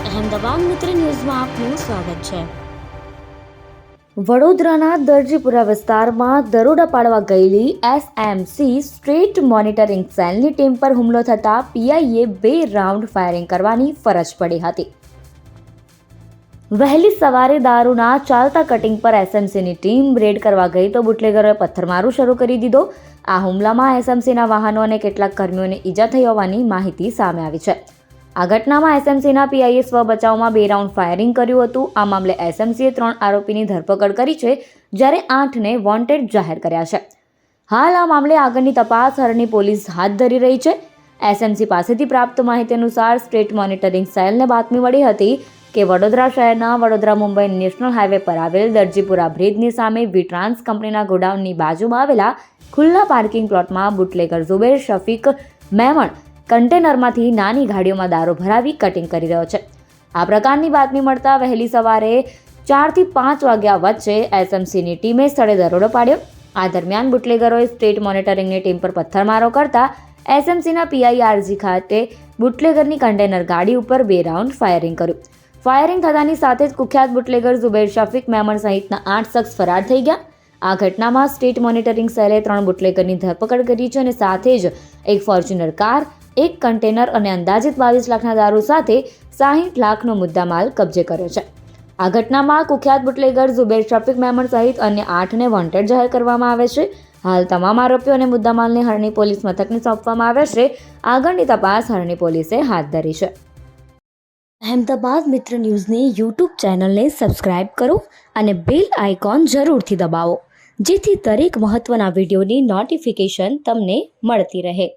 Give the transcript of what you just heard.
અહેમદાબાદ મિત્ર ન્યૂઝમાં આપનું સ્વાગત છે। વડોદરાના દરજીપુરા વિસ્તારમાં દરોડા પાડવા ગયેલી એસએમસી સ્ટ્રીટ મોનિટરિંગ સેલની ટીમ પર હુમલો થતાં પીઆઈએ 2 રાઉન્ડ ફાયરિંગ કરવાની ફરજ પડી હતી। વહેલી સવારે દારૂના ચાલતા કટિંગ પર એસએમસીની ટીમ રેડ કરવા ગઈ તો બુટલેગરોએ પથ્થરમારો શરૂ કરી દીધો। આ હુમલામાં એસએમસીના વાહનો અને કેટલાક કર્મીઓને ઈજા થઈ હોવાની માહિતી સામે આવી છે। આ ઘટનામાં એસએમસીના પીઆઈએ સ્વ બચાવમાં 2 રાઉન્ડ ફાયરિંગ કર્યું હતું। આ મામલે એસએમસીએ 3 આરોપીની ધરપકડ કરી છે, જ્યારે 8ને વોન્ટેડ જાહેર કર્યા છે। હાલ આ મામલે આગળની તપાસ હરણી પોલીસ હાથ ધરી રહી છે। એસએમસી પાસેથી પ્રાપ્ત માહિતી અનુસાર સ્ટ્રીટ મોનિટરિંગ સેલને બાતમી મળી હતી કે વડોદરા શહેરના વડોદરા મુંબઈ નેશનલ હાઈવે પર આવેલ દરજીપુરા બ્રિજની સામે વીટ્રાન્સ કંપનીના ગોડાઉનની બાજુમાં આવેલા ખુલ્લા પાર્કિંગ પ્લોટમાં બુટલેગર ઝુબેર શફીક મેમણ કન્ટેનરમાંથી નાની ગાડીઓમાં દારૂ ભરાવી કટિંગ કરી રહ્યો છે। આ પ્રકારની બાતમી મળતા વહેલી સવારે 4 થી 5 વાગ્યા વચ્ચે એસએમસીની ટીમે સ્થળે દરોડો પાડ્યો। આ દરમિયાન બુટલેગરોએ સ્ટ્રીટ મોનિટરિંગની ટીમ પર પથ્થરમારો કરતા એસએમસીના પીઆઈઆરજી ખાતે બુટલેગરની કન્ટેનર ગાડી ઉપર 2 રાઉન્ડ ફાયરિંગ કર્યું। ફાયરિંગ થતાની સાથે જ કુખ્યાત બુટલેગર ઝુબેર શફીક મેમણ સહિતના 8 શખ્સ ફરાર થઈ ગયા। આ ઘટનામાં સ્ટ્રીટ મોનિટરિંગ સેલે 3 બુટલેગરની ધરપકડ કરી છે અને સાથે જ એક ફોર્ચ્યુનર કાર, એક કન્ટેનર અને અંદાજિત 22 લાખના દારૂ સાથે 60 લાખનો મુદ્દામાલ કબજે કર્યો છે। આ ઘટનામાં કુખ્યાત બુટલેગર ઝુબેર શફીક મેમણ સહિત અન્ય 8ને વોન્ટેડ જાહેર કરવામાં આવે છે। હાલ તમામ આરોપીઓ અને મુદ્દામાલને હરણી પોલીસ મથકને સોંપવામાં આવ્યા છે। આગળની તપાસ હરણી પોલીસે હાથ ધરી છે। અહેમદાબાદ મિત્ર ન્યૂઝની યુટ્યુબ ચેનલને સબસ્ક્રાઇબ કરો અને બેલ આઇકોન જરૂરથી દબાવો, જેથી દરેક મહત્વના વિડીયોની નોટિફિકેશન તમને મળતી રહે।